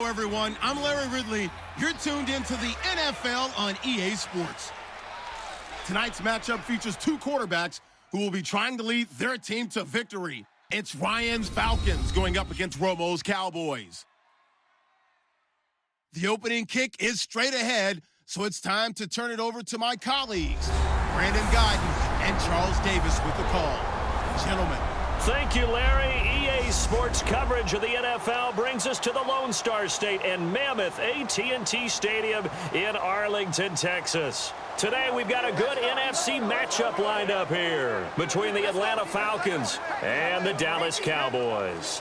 Hello everyone, I'm Larry Ridley. You're tuned into the NFL on EA Sports. Tonight's matchup features two quarterbacks who will be trying to lead their team to victory. It's Ryan's Falcons going up against Romo's Cowboys. The opening kick is straight ahead, so it's time to turn it over to my colleagues, Brandon Guyton and Charles Davis with the call. Gentlemen. Thank you, Larry. EA Sports coverage of the NFL brings us to the Lone Star State and Mammoth AT&T Stadium in Arlington, Texas. Today, we've got a good NFC matchup lined up here between the Atlanta Falcons and the Dallas Cowboys.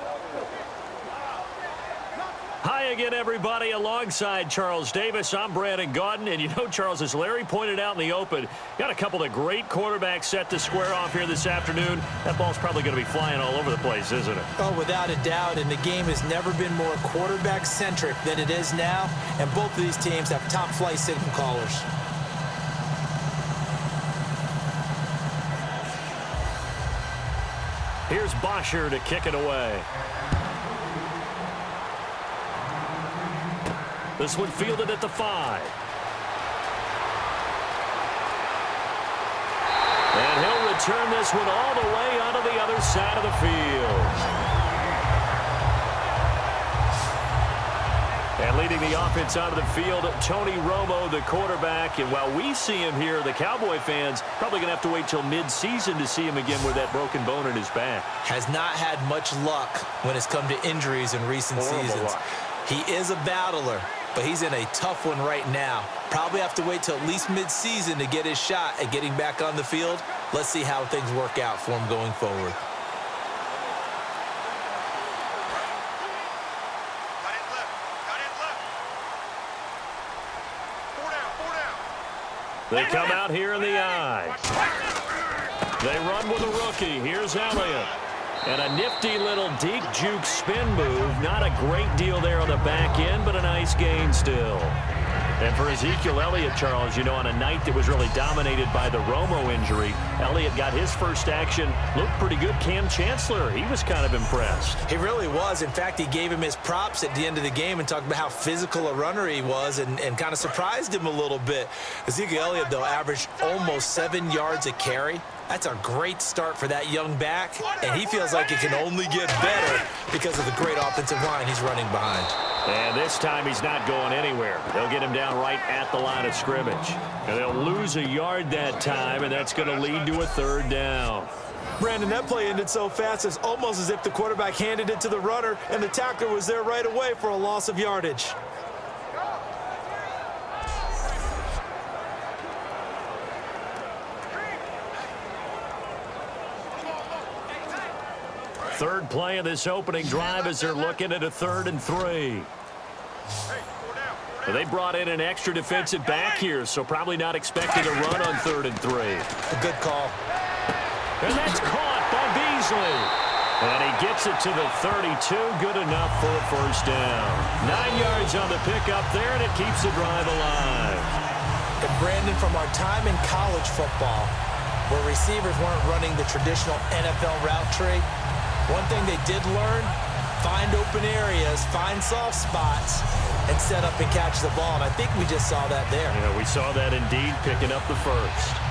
Hi again, everybody. Alongside Charles Davis, I'm Brandon Guyton. And you know, Charles, as Larry pointed out in the open, got a couple of great quarterbacks set to square off here this afternoon. That ball's probably going to be flying all over the place, isn't it? Oh, without a doubt. And the game has never been more quarterback-centric than it is now. And both of these teams have top-flight signal callers. Here's Bosher to kick it away. This one fielded at the 5. And he'll return this one all the way onto the other side of the field. And leading the offense out of the field, Tony Romo, the quarterback. And while we see him here, the Cowboy fans probably going to have to wait till mid-season to see him again with that broken bone in his back. Has not had much luck when it's come to injuries in recent seasons. Luck. He is a battler, but he's in a tough one right now. Probably have to wait till at least mid-season to get his shot at getting back on the field. Let's see how things work out for him going forward. They come out here in the eye. They run with a rookie. Here's Elliott. And a nifty little deep juke spin move. Not a great deal there on the back end, but a nice gain still. And for Ezekiel Elliott, Charles, you know, on a night that was really dominated by the Romo injury, Elliott got his first action. Looked pretty good. Cam Chancellor, he was kind of impressed. He really was. In fact, he gave him his props at the end of the game and talked about how physical a runner he was and kind of surprised him a little bit. Ezekiel Elliott, though, averaged almost 7 yards a carry. That's a great start for that young back, and he feels like it can only get better because of the great offensive line he's running behind. And this time he's not going anywhere. They'll get him down right at the line of scrimmage. And they'll lose a yard that time, and that's going to lead to a 3rd down. Brandon, that play ended so fast, it's almost as if the quarterback handed it to the runner, and the tackler was there right away for a loss of yardage. Third play of this opening drive as they're looking at a 3rd and 3. They brought in an extra defensive back here, so probably not expecting a run on 3rd and 3. A good call. And that's caught by Beasley. And he gets it to the 32. Good enough for a 1st down. 9 yards on the pickup there, and it keeps the drive alive. And Brandon, from our time in college football, where receivers weren't running the traditional NFL route tree, one thing they did learn, find open areas, find soft spots, and set up and catch the ball. And I think we just saw that there. Yeah, we saw that indeed, picking up the 1st.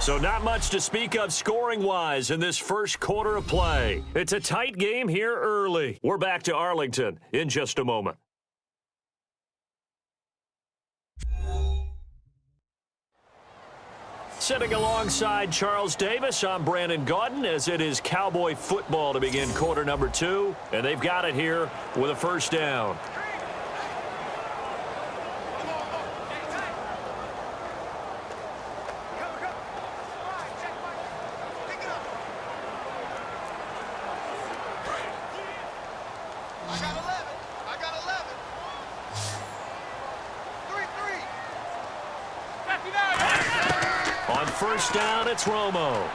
So not much to speak of scoring-wise in this first quarter of play. It's a tight game here early. We're back to Arlington in just a moment. Sitting alongside Charles Davis, I'm Brandon Guyton, as it is Cowboy football to begin quarter number 2. And they've got it here with a 1st down. On 1st down, it's Romo.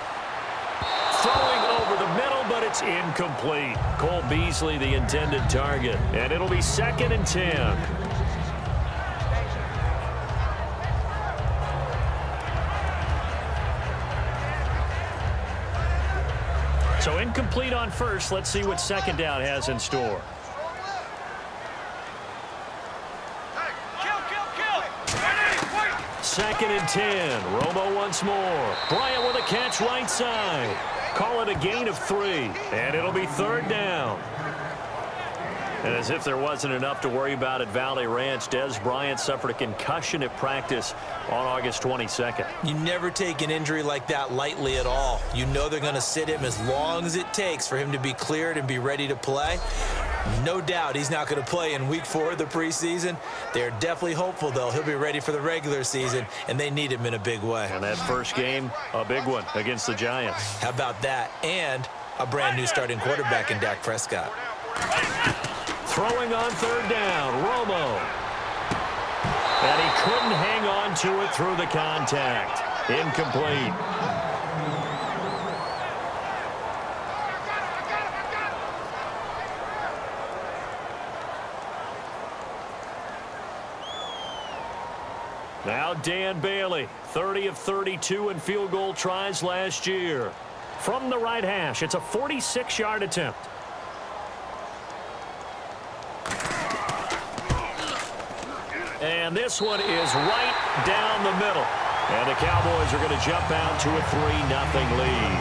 Throwing over the middle, but it's incomplete. Cole Beasley, the intended target. And it'll be 2nd and 10. So incomplete on first. Let's see what second down has in store. Second and 10. Romo once more. Bryant with a catch right side. Call it a gain of 3. And it'll be third down. And as if there wasn't enough to worry about at Valley Ranch, Dez Bryant suffered a concussion at practice on August 22nd. You never take an injury like that lightly at all. You know they're going to sit him as long as it takes for him to be cleared and be ready to play. No doubt he's not going to play in week 4 of the preseason. They're definitely hopeful, though. He'll be ready for the regular season, and they need him in a big way. And that first game, a big one against the Giants. How about that? And a brand new starting quarterback in Dak Prescott. Throwing on third down, Romo. And he couldn't hang on to it through the contact. Incomplete. Now Dan Bailey, 30 of 32 in field goal tries last year. From the right hash, it's a 46-yard attempt. And this one is right down the middle. And the Cowboys are going to jump out to a 3-0 lead.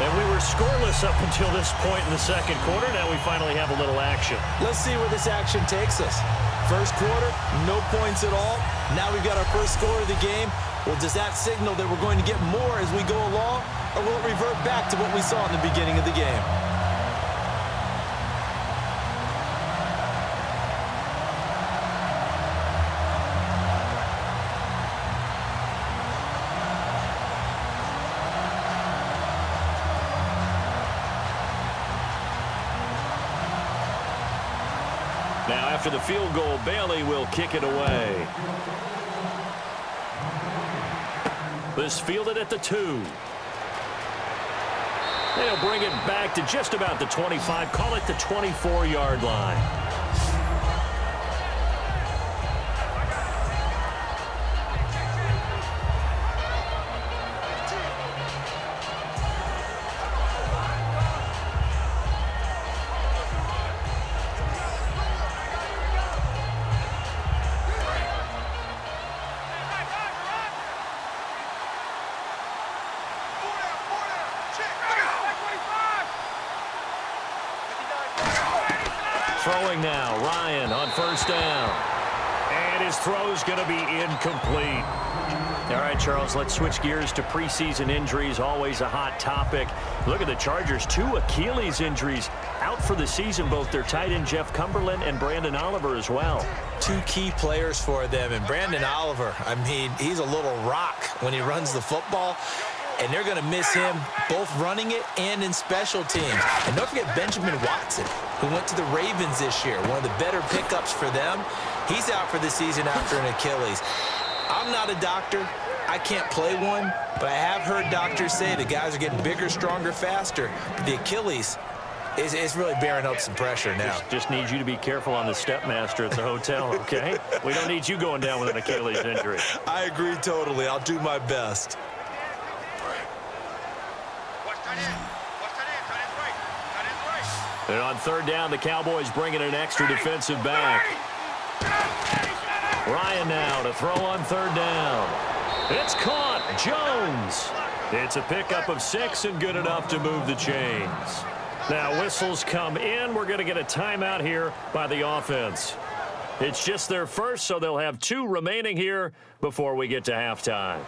And we were scoreless up until this point in the second quarter. Now we finally have a little action. Let's see where this action takes us. First quarter, no points at all. Now we've got our first score of the game. Well, does that signal that we're going to get more as we go along? Or will it revert back to what we saw in the beginning of the game? Now, after the field goal, Bailey will kick it away. This fielded at the 2. They'll bring it back to just about the 25. Call it the 24-yard line. Throwing now, Ryan on first down. And his throw's going to be incomplete. All right, Charles, let's switch gears to preseason injuries, always a hot topic. Look at the Chargers, 2 Achilles injuries out for the season, both their tight end Jeff Cumberland and Brandon Oliver as well. 2 key players for them, and Brandon Oliver, I mean, he's a little rock when he runs the football. And they're going to miss him both running it and in special teams. And don't forget Benjamin Watson, who went to the Ravens this year, one of the better pickups for them. He's out for the season after an Achilles. I'm not a doctor. I can't play one, but I have heard doctors say the guys are getting bigger, stronger, faster. The Achilles is really bearing up some pressure now. Just need you to be careful on the Stepmaster at the hotel, okay? We don't need you going down with an Achilles injury. I agree totally. I'll do my best. And on third down, the Cowboys bringing an extra defensive back. Ryan now to throw on third down. It's caught. Jones. It's a pickup of 6 and good enough to move the chains. Now whistles come in. We're going to get a timeout here by the offense. It's just their first, so they'll have 2 remaining here before we get to halftime.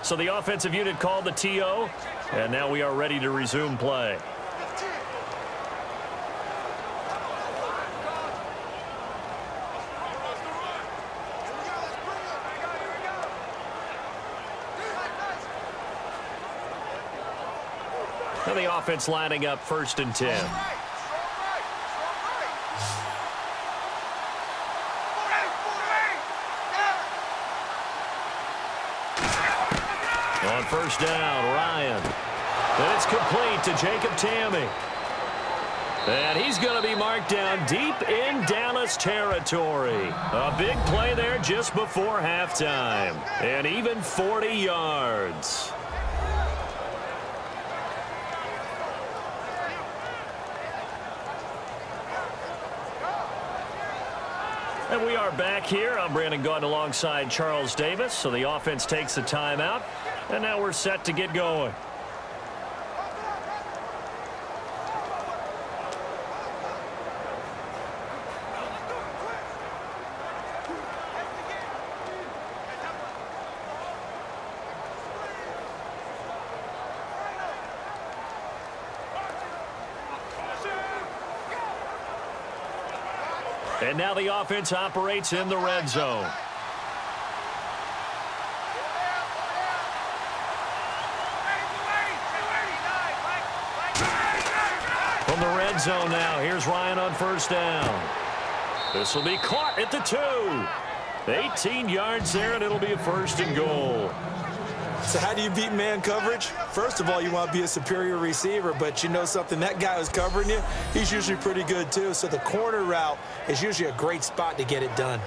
So the offensive unit called the TO, and now we are ready to resume play. Now the offense lining up first and 10. On first down, Ryan. And it's complete to Jacob Tamme. And he's going to be marked down deep in Dallas territory. A big play there just before halftime. And even 40 yards. And we are back here. I'm Brandon Gaudin alongside Charles Davis. So the offense takes the timeout, and now we're set to get going. And now the offense operates in the red zone. From the red zone now, here's Ryan on first down. This will be caught at the 2. 18 yards there, and it'll be a first and goal. So how do you beat man coverage? First of all, you want to be a superior receiver, but you know something, that guy who's covering you, he's usually pretty good too. So the corner route is usually a great spot to get it done.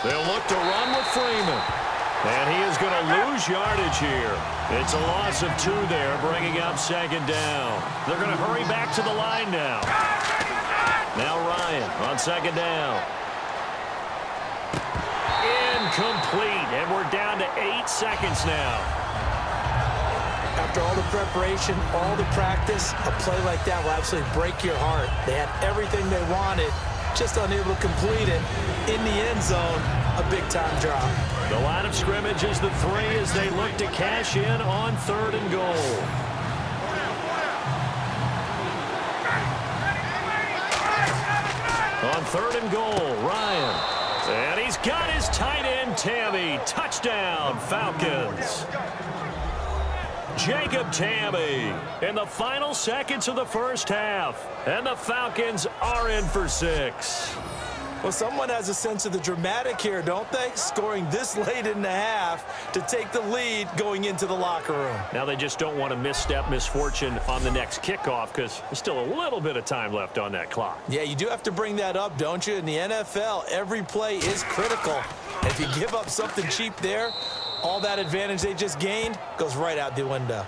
They'll look to run with Freeman. And he is going to lose yardage here. It's a loss of 2 there, bringing up second down. They're going to hurry back to the line now. Now Ryan on second down. Incomplete, and we're down to 8 seconds now. After all the preparation, all the practice, a play like that will absolutely break your heart. They had everything they wanted, just unable to complete it. In the end zone, a big-time drop. The line of scrimmage is the 3 as they look to cash in on 3rd and goal. On 3rd and goal, Ryan. And he's got his tight end, Tammy. Touchdown, Falcons. Jacob Tammy in the final seconds of the first half. And the Falcons are in for 6. Well, someone has a sense of the dramatic here, don't they? Scoring this late in the half to take the lead going into the locker room. Now they just don't want to misstep misfortune on the next kickoff because there's still a little bit of time left on that clock. Yeah, you do have to bring that up, don't you? In the NFL, every play is critical. And if you give up something cheap there, all that advantage they just gained goes right out the window.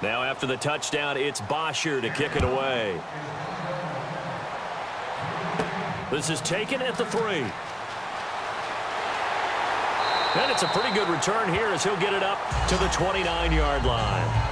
Now after the touchdown, it's Bosher to kick it away. This is taken at the 3. And it's a pretty good return here as he'll get it up to the 29-yard line.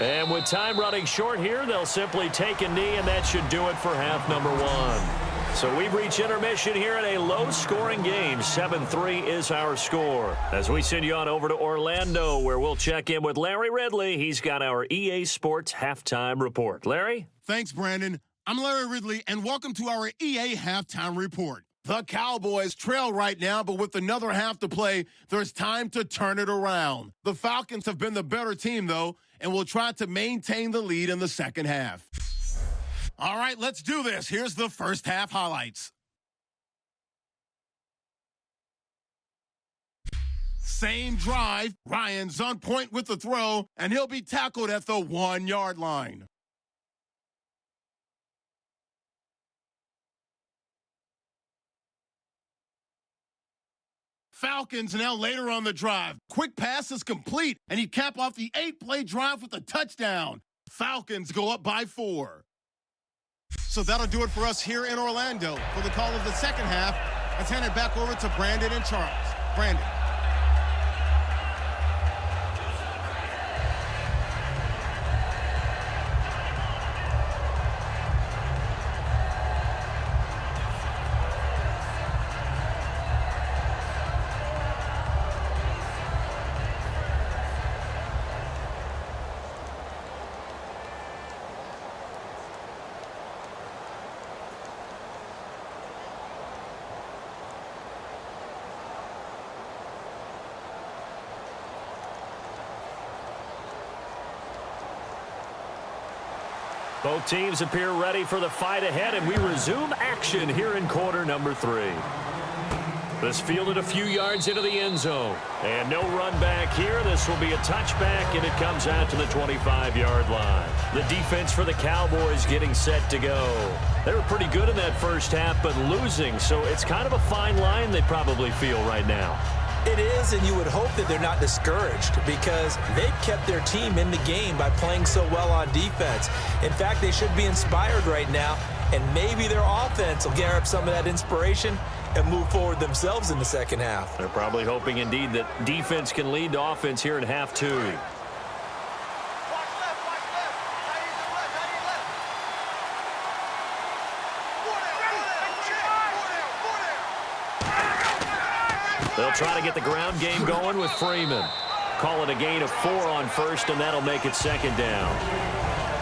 And with time running short here, they'll simply take a knee, and that should do it for half number 1. So we've reached intermission here in a low-scoring game. 7-3 is our score. As we send you on over to Orlando, where we'll check in with Larry Ridley. He's got our EA Sports Halftime Report. Larry? Thanks, Brandon. I'm Larry Ridley, and welcome to our EA Halftime Report. The Cowboys trail right now, but with another half to play, there's time to turn it around. The Falcons have been the better team, though, and will try to maintain the lead in the second half. All right, let's do this. Here's the first half highlights. Same drive. Ryan's on point with the throw, and he'll be tackled at the 1-yard line. Falcons now later on the drive. Quick pass is complete, and he cap off the 8-play drive with a touchdown. Falcons go up by 4. So that'll do it for us here in Orlando. For the call of the second half, let's hand it back over to Brandon and Charles. Brandon. Both teams appear ready for the fight ahead, and we resume action here in quarter number 3. This fielded a few yards into the end zone. And no run back here. This will be a touchback, and it comes out to the 25-yard line. The defense for the Cowboys getting set to go. They were pretty good in that first half, but losing, so it's kind of a fine line they probably feel right now. It is, and you would hope that they're not discouraged because they've kept their team in the game by playing so well on defense. In fact, they should be inspired right now, and maybe their offense will gather up some of that inspiration and move forward themselves in the second half. They're probably hoping indeed that defense can lead the offense here in half 2. They'll try to get the ground game going with Freeman. Call it a gain of 4 on first, and that'll make it second down.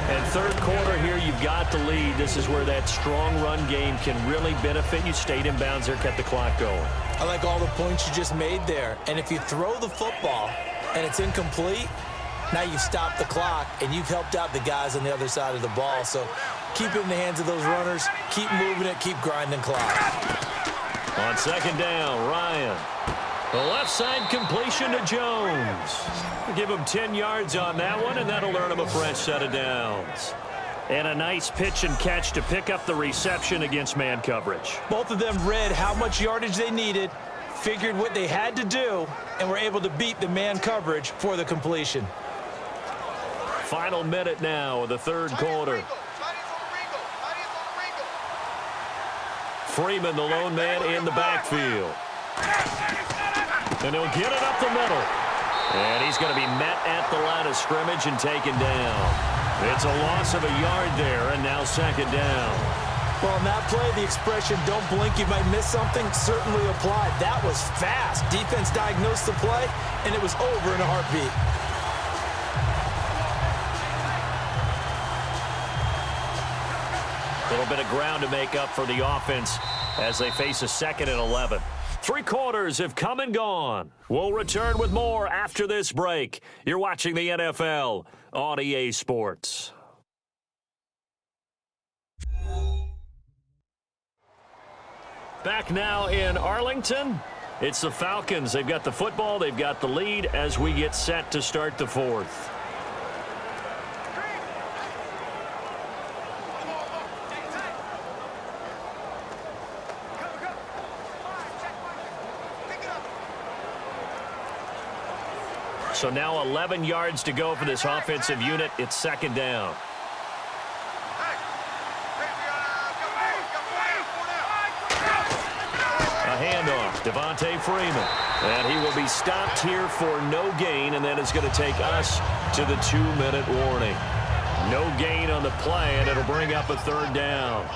And third quarter here, you've got the lead. This is where that strong run game can really benefit you. Stayed in bounds there, kept the clock going. I like all the points you just made there. And if you throw the football and it's incomplete, now you've stopped the clock and you've helped out the guys on the other side of the ball. So keep it in the hands of those runners. Keep moving it. Keep grinding clock. On second down, Ryan. The left side completion to Jones. We'll give him 10 yards on that one, and that'll earn him a fresh set of downs. And a nice pitch and catch to pick up the reception against man coverage. Both of them read how much yardage they needed, figured what they had to do, and were able to beat the man coverage for the completion. Final minute now of the third quarter. Freeman, the lone man in the backfield. And he'll get it up the middle. And he's going to be met at the line of scrimmage and taken down. It's a loss of a yard there, and now second down. Well, on that play, the expression, don't blink, you might miss something, certainly applied. That was fast. Defense diagnosed the play, and it was over in a heartbeat. A little bit of ground to make up for the offense as they face a 2nd and 11. 3 quarters have come and gone. We'll return with more after this break. You're watching the NFL on EA Sports. Back now in Arlington. It's the Falcons. They've got the football. They've got the lead as we get set to start the 4th. So now 11 yards to go for this offensive unit. It's second down. A handoff, Devontae Freeman. And he will be stopped here for no gain, and that is going to take us to the 2-minute warning. No gain on the play, and it'll bring up a third down.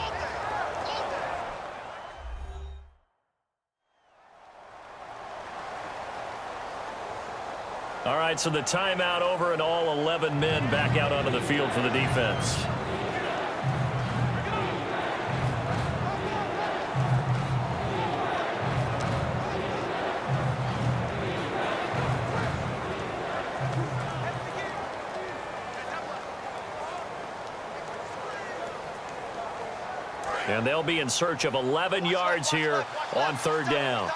All right, so the timeout over and all 11 men back out onto the field for the defense. And they'll be in search of 11 yards here on third down.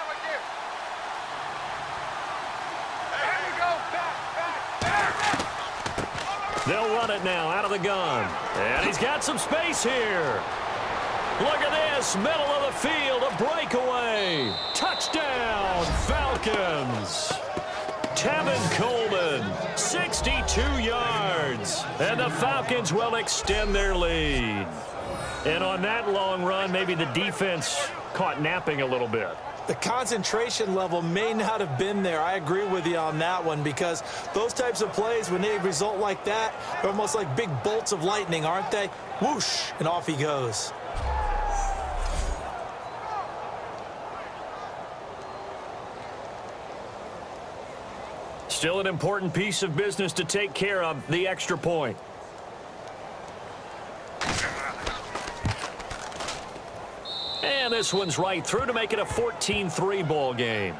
They'll run it now out of the gun. And he's got some space here. Look at this, middle of the field, a breakaway. Touchdown, Falcons. Tevin Coleman, 62 yards. And the Falcons will extend their lead. And on that long run, maybe the defense caught napping a little bit. The concentration level may not have been there. I agree with you on that one, because those types of plays, when they result like that, they're almost like big bolts of lightning, aren't they? Whoosh, and off he goes. Still an important piece of business to take care of, the extra point. And this one's right through to make it a 14-3 ball game.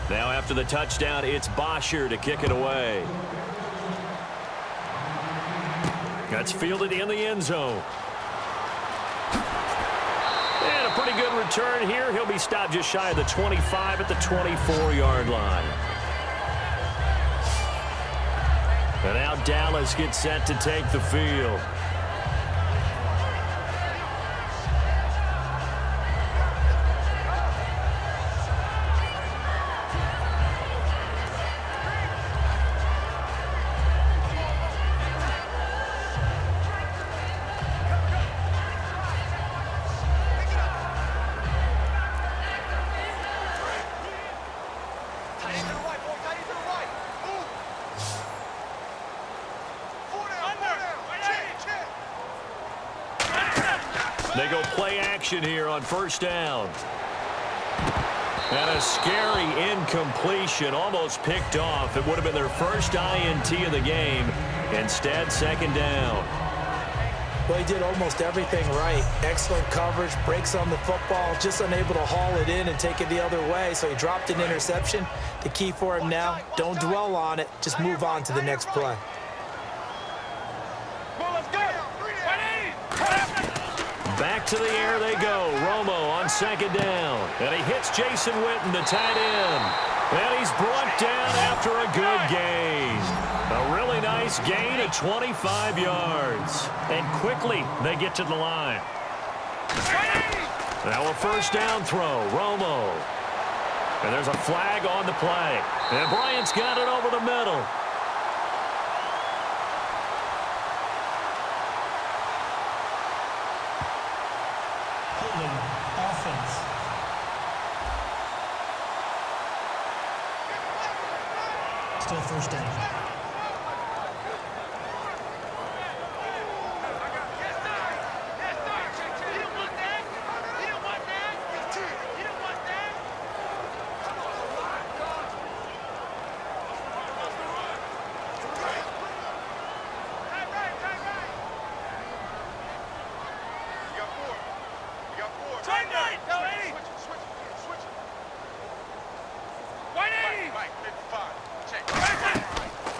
Now after the touchdown, it's Bosher to kick it away. That's fielded in the end zone. And a pretty good return here. He'll be stopped just shy of the 25 at the 24-yard line. And now Dallas gets set to take the field. They go play action here on first down. And a scary incompletion, almost picked off. It would have been their first INT of the game. Instead, second down. Well, he did almost everything right. Excellent coverage, breaks on the football, just unable to haul it in and take it the other way. So he dropped an interception. The key for him now, don't dwell on it. Just move on to the next play. Back to the air they go. Romo on second down. And he hits Jason Witten, the tight end. And he's brought down after a good gain. A really nice gain of 25 yards. And quickly they get to the line. Now a first down throw. Romo. And there's a flag on the play. And Bryant's got it over the middle. Offense. Still first down.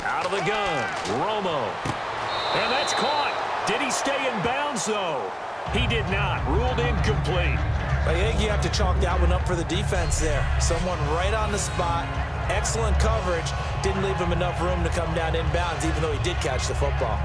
Out of the gun, Romo. And that's caught. Did he stay in bounds, though? He did not. Ruled incomplete. I think you have to chalk that one up for the defense there. Someone right on the spot. Excellent coverage. Didn't leave him enough room to come down inbounds, even though he did catch the football.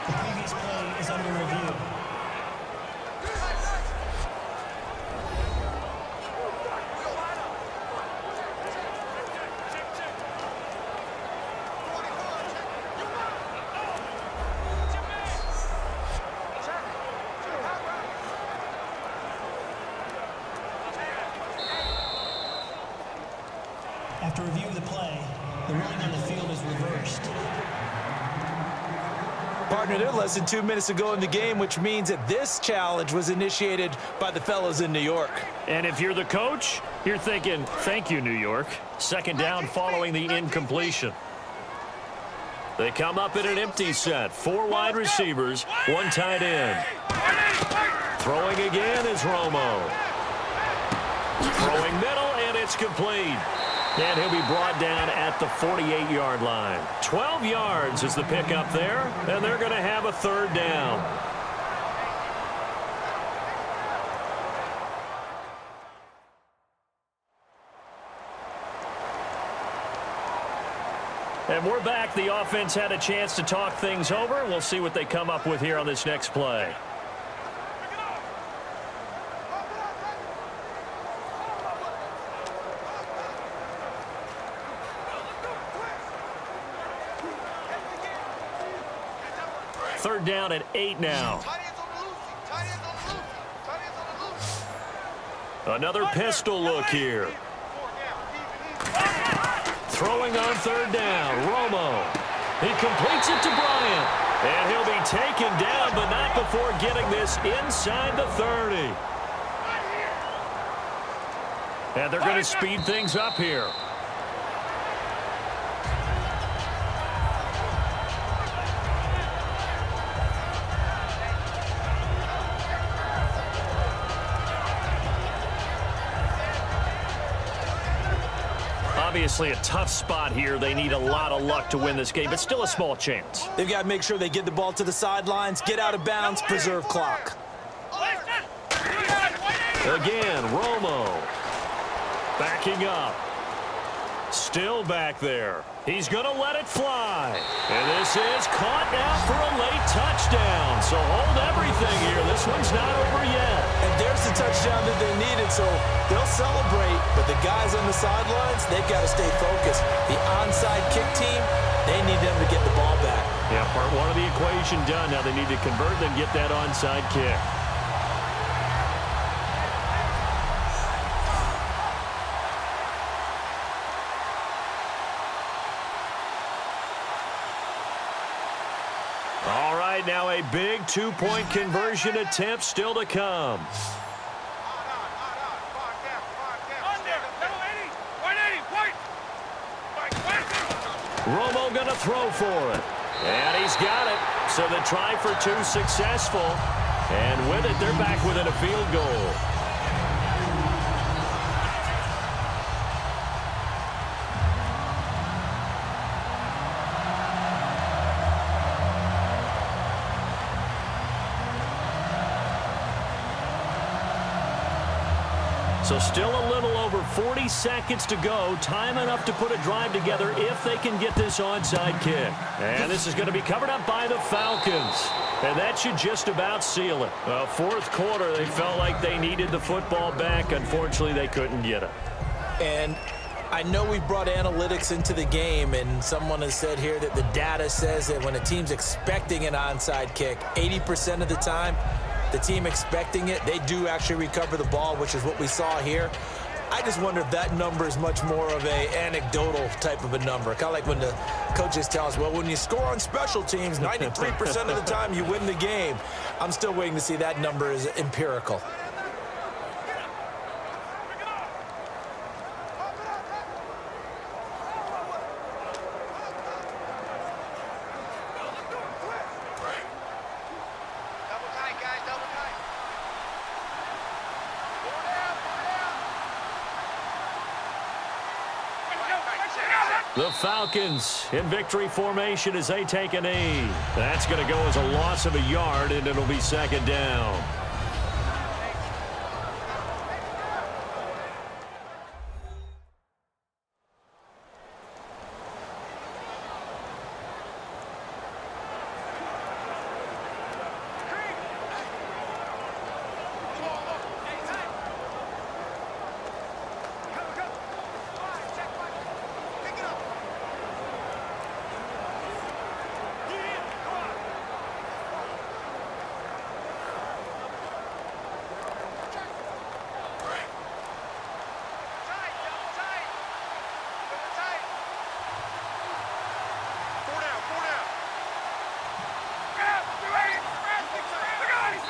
The previous play is under review. After review of the play, the ruling on the field is reversed. Partner, they're less than 2 minutes ago in the game, which means that this challenge was initiated by the fellas in New York. And if you're the coach, you're thinking, thank you, New York. Second down following the incompletion. They come up in an empty set. 4 wide receivers, 1 tight end. Throwing again is Romo. Throwing middle, and it's complete. And he'll be brought down at the 48-yard line. 12 yards is the pickup there, and they're going to have a third down. And we're back. The offense had a chance to talk things over. We'll see what they come up with here on this next play. Third down at 8 now. Another pistol look here. Throwing on third down, Romo. He completes it to Bryant. And he'll be taken down, but not before getting this inside the 30. And they're going to speed things up here. Obviously a tough spot here. They need a lot of luck to win this game, but still a small chance. They've got to make sure they get the ball to the sidelines, get out of bounds, preserve clock. Again, Romo. Backing up. Still back there. He's going to let it fly. And this is caught now for a late touchdown. So hold everything here. This one's not over yet. And there's the touchdown that they needed, so they'll celebrate. But the guys on the sidelines, they've got to stay focused. The onside kick team, they need them to get the ball back. Yeah, part one of the equation done. Now they need to convert and get that onside kick. Now a big two-point conversion attempt still to come. Romo going to throw for it. And he's got it. So the try for 2 successful. And with it, they're back within a field goal. So still a little over 40 seconds to go. Time enough to put a drive together if they can get this onside kick. And this is going to be covered up by the Falcons. And that should just about seal it. Fourth quarter, they felt like they needed the football back. Unfortunately, they couldn't get it. And I know we brought analytics into the game, and someone has said here that the data says that when a team's expecting an onside kick, 80% of the time, the team expecting it, they do actually recover the ball, which is what we saw here. I just wonder if that number is much more of a anecdotal type of a number. Kind of like when the coaches tell us, well, when you score on special teams, 93% of the time you win the game. I'm still waiting to see that number is empirical. The Falcons in victory formation as they take a knee. That's going to go as a loss of a yard, and it'll be second down.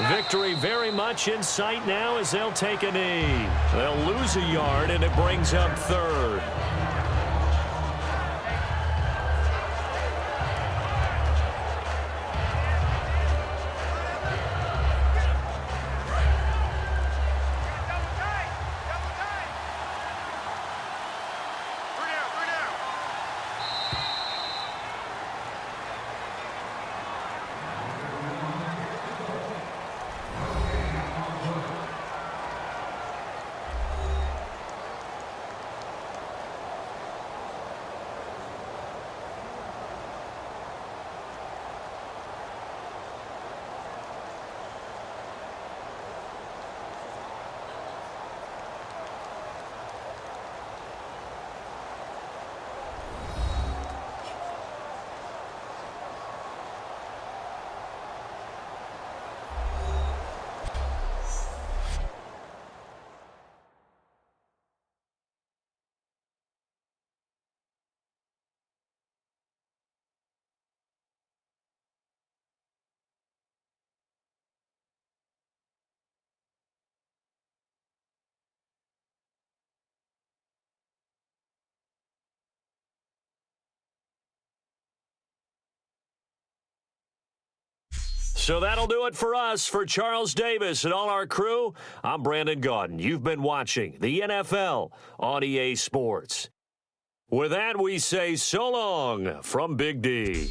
Victory very much in sight now as they'll take a knee. They'll lose a yard, and it brings up third. So that'll do it for us. For Charles Davis and all our crew, I'm Brandon Gaudin. You've been watching the NFL on EA Sports. With that, we say so long from Big D.